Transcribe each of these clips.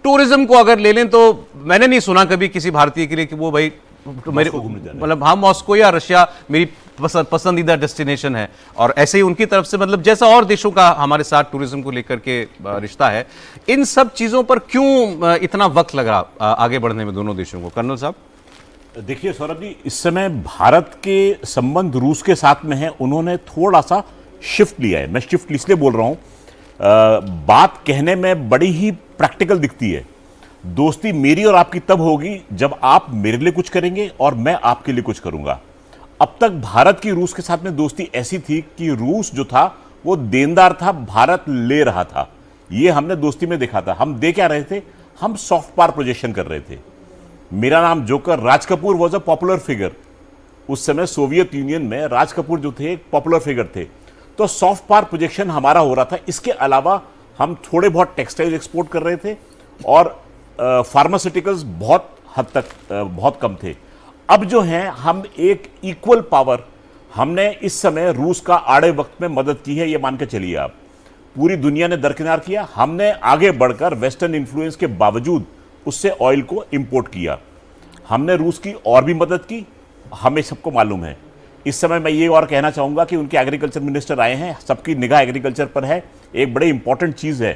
Tourism को अगर ले लें तो मैंने नहीं सुना कभी किसी भारतीय के लिए कि वो भाई मेरे मतलब हाँ मॉस्को या रशिया मेरी पसंदीदा डेस्टिनेशन है, और ऐसे ही उनकी तरफ से मतलब जैसा और देशों का हमारे साथ टूरिज्म को लेकर के रिश्ता है, इन सब चीजों पर क्यों इतना वक्त लगा आगे बढ़ने में दोनों देशों को? कर्नल साहब देखिए सौरभ जी, इस समय भारत के संबंध रूस के साथ में है, उन्होंने थोड़ा सा शिफ्ट लिया है। मैं शिफ्ट इसलिए बोल रहा हूं, बात कहने में बड़ी ही प्रैक्टिकल दिखती है। दोस्ती मेरी और आपकी तब होगी जब आप मेरे लिए कुछ करेंगे और मैं आपके लिए कुछ करूंगा। अब तक भारत की रूस के साथ में दोस्ती ऐसी थी कि रूस जो था वो देनदार था, भारत ले रहा था। ये हमने दोस्ती में देखा था। हम दे क्या रहे थे? हम सॉफ्ट पावर प्रोजेक्शन कर रहे थे। मेरा नाम joker, Raj Kapoor was a popular figure. उस समय सोवियत यूनियन में राज कपूर जो थे एक पॉपुलर फिगर थे, तो सॉफ्ट पावर प्रोजेक्शन हमारा हो रहा था। इसके अलावा हम थोड़े बहुत टेक्सटाइल एक्सपोर्ट कर रहे थे और फार्मास्यूटिकल्स बहुत हद तक बहुत कम थे। अब जो है हम एक इक्वल पावर, हमने इस समय रूस का आड़े वक्त में मदद की है, ये मान के चलिए आप। पूरी दुनिया ने दरकिनार किया, हमने आगे बढ़कर वेस्टर्न इन्फ्लुएंस के बावजूद उससे ऑयल को इंपोर्ट किया। हमने रूस की और भी मदद की, हमें सबको मालूम है। इस समय मैं ये और कहना चाहूंगा कि उनके एग्रीकल्चर मिनिस्टर आए हैं, सबकी निगाह एग्रीकल्चर पर है। एक बड़ी इंपॉर्टेंट चीज है,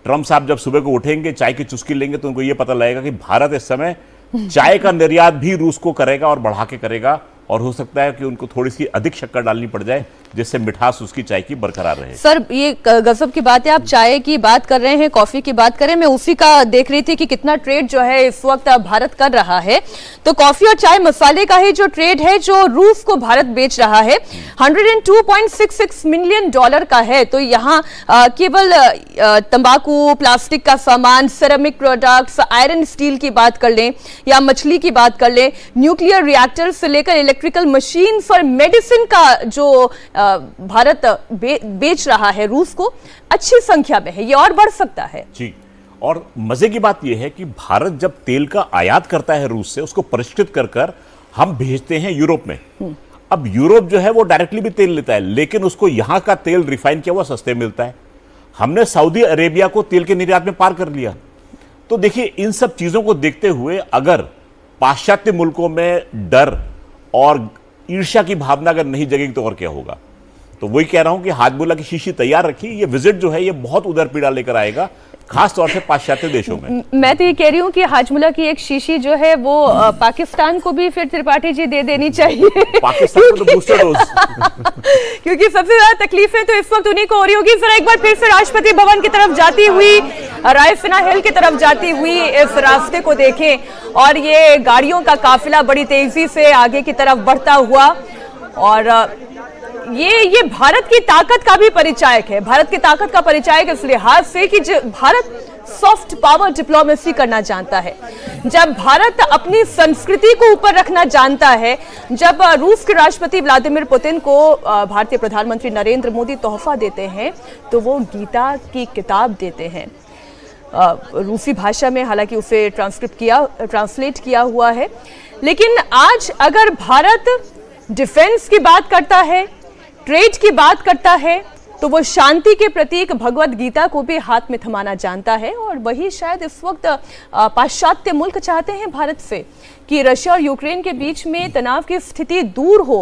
ट्रम्प साहब जब सुबह को उठेंगे, चाय की चुस्की लेंगे, तो उनको ये पता लगेगा कि भारत इस समय चाय का निर्यात भी रूस को करेगा और बढ़ा के करेगा, और हो सकता है कि उनको थोड़ी सी अधिक शक्कर डालनी पड़ जाए जिससे मिठास उसकी चाय की बरकरार रहे। सर ये गजब की बात है, आप चाय की बात कर रहे हैं, कॉफी की बात करें, मैं उसी का देख रही थी कि कितना ट्रेड जो है इस वक्त भारत कर रहा है। तो कॉफी और चाय मसाले का ही जो ट्रेड है जो रूस को भारत बेच रहा है 102.66 मिलियन डॉलर का है। तो यहाँ केवल तंबाकू, प्लास्टिक का सामान, सेरेमिक प्रोडक्ट्स, आयरन स्टील की बात कर लें या मछली की बात कर लें, न्यूक्लियर रिएक्टर से लेकर इलेक्ट्रिकल मशीन्स और मेडिसिन का जो भारत बेच रहा है रूस को, अच्छी संख्या में है, ये और बढ़ सकता है जी। और मजे की बात यह है कि भारत जब तेल का आयात करता है रूस से, उसको परिष्कृत कर कर हम भेजते हैं यूरोप में। अब यूरोप जो है वो डायरेक्टली भी तेल लेता है, लेकिन उसको यहां का तेल रिफाइन किया हुआ सस्ते मिलता है। हमने सऊदी अरेबिया को तेल के निर्यात में पार कर लिया। तो देखिए, इन सब चीजों को देखते हुए अगर पाश्चात्य मुल्कों में डर और ईर्ष्या की भावना अगर नहीं जगेगी तो और क्या होगा? तो वही कह रहा हूं कि हाजमोला की शीशी तैयार रखी। ये विजिट जो है ये बहुत उधर पीड़ा लेकर आएगा, खास तौर से पाश्चात्य देशों में। मैं तो ये कह रही हूँ कि हाजमोला की एक शीशी जो है वो पाकिस्तान को भी फिर त्रिपाठी जी दे देनी चाहिए। पाकिस्तान को तो बूस्टर डोज क्योंकि सबसे ज्यादा तकलीफें तो इस वक्त उन्हीं को हो रही होगी। जरा एक बार फिर से राष्ट्रपति भवन की तरफ जाती हुई, रायसीना हिल की तरफ जाती हुई इस रास्ते को देखें, और ये गाड़ियों का काफिला बड़ी तेजी से आगे की तरफ बढ़ता हुआ, और ये भारत की ताकत का भी परिचायक है। भारत की ताकत का परिचायक इस लिहाज से कि भारत सॉफ्ट पावर डिप्लोमेसी करना जानता है। जब भारत अपनी संस्कृति को ऊपर रखना जानता है, जब रूस के राष्ट्रपति व्लादिमीर पुतिन को भारतीय प्रधानमंत्री नरेंद्र मोदी तोहफा देते हैं तो वो गीता की किताब देते हैं रूसी भाषा में, हालांकि उसे ट्रांसलेट किया हुआ है। लेकिन आज अगर भारत डिफेंस की बात करता है, ट्रेड की बात करता है, तो वो शांति के प्रतीक भगवत गीता को भी हाथ में थमाना जानता है। और वही शायद इस वक्त पाश्चात्य मुल्क चाहते हैं भारत से कि रशिया और यूक्रेन के बीच में तनाव की स्थिति दूर हो।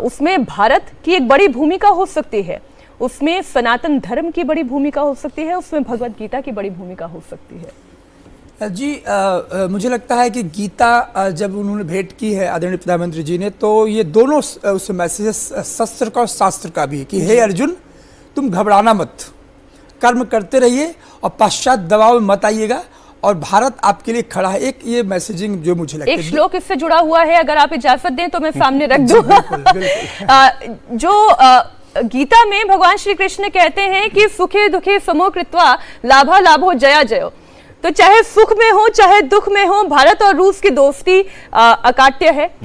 उसमें भारत की एक बड़ी भूमिका हो सकती है, उसमें सनातन धर्म की बड़ी भूमिका हो सकती है, उसमें भगवत गीता की बड़ी भूमिका हो सकती है। जी मुझे लगता है कि गीता जब उन्होंने भेंट की है आदरणीय प्रधानमंत्री जी ने, तो ये दोनों उस मैसेजेस शस्त्र का और शास्त्र का भी, कि हे अर्जुन तुम घबराना मत, कर्म करते रहिए और पश्चात दबाव में मत आइएगा, और भारत आपके लिए खड़ा है। एक ये मैसेजिंग जो मुझे लगता है, एक श्लोक इससे जुड़ा हुआ है, अगर आप इजाजत दें तो मैं सामने रख दूं। जो गीता में भगवान श्री कृष्ण कहते हैं कि सुखे दुखे समो कृत्वा लाभा लाभो जया जयो। तो चाहे सुख में हो चाहे दुख में हो, भारत और रूस की दोस्ती अकाट्य है।